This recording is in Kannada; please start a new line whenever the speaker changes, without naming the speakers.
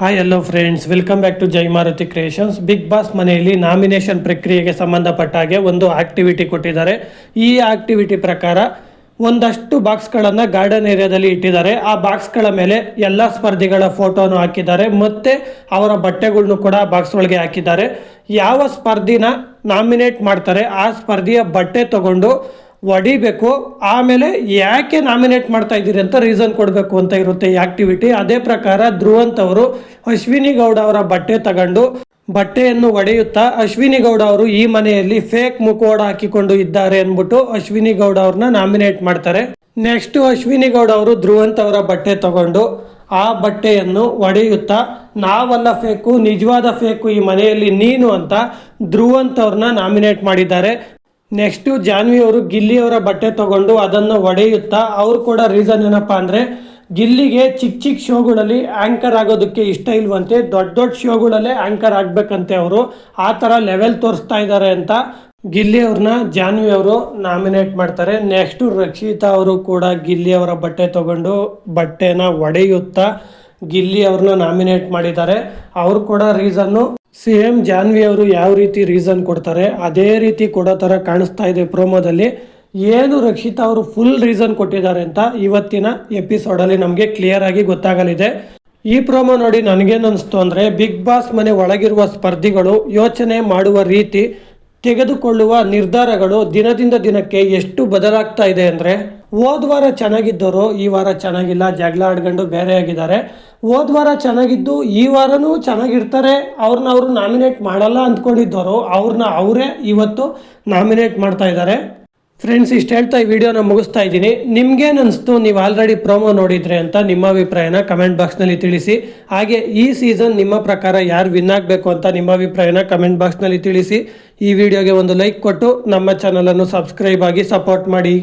Hi hello friends, welcome back to Jai Maruti creations. Bigg Boss ಮನೆಯಲ್ಲಿ ನಾಮಿನೇಷನ್ ಪ್ರಕ್ರಿಯೆಗೆ ಸಂಬಂಧಪಟ್ಟ ಹಾಗೆ ಒಂದು ಆಕ್ಟಿವಿಟಿ ಕೊಟ್ಟಿದ್ದಾರೆ. ಈ ಆಕ್ಟಿವಿಟಿ ಪ್ರಕಾರ ಒಂದಷ್ಟು ಬಾಕ್ಸ್ಗಳನ್ನು ಗಾರ್ಡನ್ ಏರಿಯಾದಲ್ಲಿ ಇಟ್ಟಿದ್ದಾರೆ. ಆ ಬಾಕ್ಸ್ಗಳ ಮೇಲೆ ಎಲ್ಲ ಸ್ಪರ್ಧಿಗಳ ಫೋಟೋನು ಹಾಕಿದ್ದಾರೆ ಮತ್ತು ಅವರ ಬಟ್ಟೆಗಳನ್ನು ಕೂಡ ಬಾಕ್ಸ್ ಒಳಗೆ ಹಾಕಿದ್ದಾರೆ. ಯಾವ ಸ್ಪರ್ಧಿನ ನಾಮಿನೇಟ್ ಮಾಡ್ತಾರೆ ಆ ಸ್ಪರ್ಧಿಯ ಬಟ್ಟೆ ತಗೊಂಡು ಹೊಡಿಬೇಕು. ಆಮೇಲೆ ಯಾಕೆ ನಾಮಿನೇಟ್ ಮಾಡ್ತಾ ಇದ್ದೀರಿ ಅಂತ ರೀಸನ್ ಕೊಡಬೇಕು ಅಂತ ಇರುತ್ತೆ ಈ ಆಕ್ಟಿವಿಟಿ. ಅದೇ ಪ್ರಕಾರ ಧ್ರುವಂತ್ ಅವರು ಅಶ್ವಿನಿ ಗೌಡ ಅವರ ಬಟ್ಟೆ ತಗೊಂಡು ಬಟ್ಟೆಯನ್ನು ಹೊಡೆಯುತ್ತಾ ಅಶ್ವಿನಿ ಗೌಡ ಅವರು ಈ ಮನೆಯಲ್ಲಿ ಫೇಕ್ ಮುಖವಾಡ ಹಾಕಿಕೊಂಡು ಇದ್ದಾರೆ ಅಂದ್ಬಿಟ್ಟು ಅಶ್ವಿನಿ ಗೌಡ ಅವ್ರನ್ನ ನಾಮಿನೇಟ್ ಮಾಡ್ತಾರೆ. ನೆಕ್ಸ್ಟ್ ಅಶ್ವಿನಿ ಗೌಡ ಅವರು ಧ್ರುವಂತ್ ಅವರ ಬಟ್ಟೆ ತಗೊಂಡು ಆ ಬಟ್ಟೆಯನ್ನು ಹೊಡೆಯುತ್ತಾ ನಾವಲ್ಲ ಫೇಕು, ನಿಜವಾದ ಫೇಕು ಈ ಮನೆಯಲ್ಲಿ ನೀನು ಅಂತ ಧ್ರುವಂತ್ ಅವ್ರನ್ನ ನಾಮಿನೇಟ್ ಮಾಡಿದ್ದಾರೆ. ನೆಕ್ಸ್ಟು ಜಾನ್ವಿ ಅವರು ಗಿಲ್ಲಿಯವರ ಬಟ್ಟೆ ತಗೊಂಡು ಅದನ್ನು ಹೊಡೆಯುತ್ತಾ ಅವ್ರು ಕೂಡ ರೀಸನ್ ಏನಪ್ಪ ಅಂದರೆ ಗಿಲ್ಲಿಗೆ ಚಿಕ್ಕ ಚಿಕ್ಕ ಶೋಗಳಲ್ಲಿ ಆ್ಯಂಕರ್ ಆಗೋದಕ್ಕೆ ಇಷ್ಟ ಇಲ್ವಂತೆ, ದೊಡ್ಡ ದೊಡ್ಡ ಶೋಗಳಲ್ಲೇ ಆ್ಯಂಕರ್ ಆಗಬೇಕಂತೆ. ಅವರು ಆ ಥರ ಲೆವೆಲ್ ತೋರಿಸ್ತಾ ಇದ್ದಾರೆ ಅಂತ ಗಿಲ್ಲಿ ಅವ್ರನ್ನ ಜಾನ್ವಿ ಅವರು ನಾಮಿನೇಟ್ ಮಾಡ್ತಾರೆ. ನೆಕ್ಸ್ಟು ರಕ್ಷಿತಾ ಅವರು ಕೂಡ ಗಿಲ್ಲಿಯವರ ಬಟ್ಟೆ ತಗೊಂಡು ಬಟ್ಟೆನ ಹೊಡೆಯುತ್ತಾ ಗಿಲ್ಲಿ ಅವ್ರನ್ನ ನಾಮಿನೇಟ್ ಮಾಡಿದ್ದಾರೆ. ಅವರು ಕೂಡ ರೀಸನ್ನು ಸೇಮ್ ಜಾನ್ವಿ ಅವರು ಯಾವ ರೀತಿ ರೀಸನ್ ಕೊಡ್ತಾರೆ ಅದೇ ರೀತಿ ಕೊಡೋ ಥರ ಕಾಣಿಸ್ತಾ ಇದೆ ಪ್ರೋಮೋದಲ್ಲಿ. ಏನು ರಕ್ಷಿತಾ ಅವರು ಫುಲ್ ರೀಸನ್ ಕೊಟ್ಟಿದ್ದಾರೆ ಅಂತ ಇವತ್ತಿನ ಎಪಿಸೋಡಲ್ಲಿ ನಮಗೆ ಕ್ಲಿಯರ್ ಆಗಿ ಗೊತ್ತಾಗಲಿದೆ. ಈ ಪ್ರೋಮೋ ನೋಡಿ ನನಗೇನು ಅನಿಸ್ತು ಅಂದರೆ, ಬಿಗ್ ಬಾಸ್ ಮನೆ ಒಳಗಿರುವ ಸ್ಪರ್ಧಿಗಳು ಯೋಚನೆ ಮಾಡುವ ರೀತಿ, ತೆಗೆದುಕೊಳ್ಳುವ ನಿರ್ಧಾರಗಳು ದಿನದಿಂದ ದಿನಕ್ಕೆ ಎಷ್ಟು ಬದಲಾಗ್ತಾ ಇದೆ ಅಂದರೆ, ಹೋದ ವಾರ ಚೆನ್ನಾಗಿದ್ದವರು ಈ ವಾರ ಚೆನ್ನಾಗಿಲ್ಲ, ಜಗಳ ಆಡ್ಕೊಂಡು ಬೇರೆ ಆಗಿದ್ದಾರೆ. ಹೋದ ವಾರ ಚೆನ್ನಾಗಿದ್ದು ಈ ವಾರನೂ ಚೆನ್ನಾಗಿರ್ತಾರೆ, ಅವ್ರನ್ನ ಅವರು ನಾಮಿನೇಟ್ ಮಾಡಲ್ಲ ಅಂದ್ಕೊಂಡಿದ್ದವರು ಅವ್ರನ್ನ ಅವರೇ ಇವತ್ತು ನಾಮಿನೇಟ್ ಮಾಡ್ತಾ ಇದ್ದಾರೆ. ಫ್ರೆಂಡ್ಸ್, ಇಷ್ಟು ಹೇಳ್ತಾ ಈ ವಿಡಿಯೋನ ಮುಗಿಸ್ತಾ ಇದ್ದೀನಿ. ನಿಮ್ಗೇನು ಅನಿಸ್ತು, ನೀವು ಆಲ್ರೆಡಿ ಪ್ರೋಮೋ ನೋಡಿದ್ರೆ ಅಂತ ನಿಮ್ಮ ಅಭಿಪ್ರಾಯನ ಕಮೆಂಟ್ ಬಾಕ್ಸ್ನಲ್ಲಿ ತಿಳಿಸಿ. ಹಾಗೆ ಈ ಸೀಸನ್ ನಿಮ್ಮ ಪ್ರಕಾರ ಯಾರು ವಿನ್ ಆಗಬೇಕು ಅಂತ ನಿಮ್ಮ ಅಭಿಪ್ರಾಯನ ಕಮೆಂಟ್ ಬಾಕ್ಸ್ನಲ್ಲಿ ತಿಳಿಸಿ. ಈ ವಿಡಿಯೋಗೆ ಒಂದು ಲೈಕ್ ಕೊಟ್ಟು ನಮ್ಮ ಚಾನಲನ್ನು ಸಬ್ಸ್ಕ್ರೈಬ್ ಆಗಿ ಸಪೋರ್ಟ್ ಮಾಡಿ.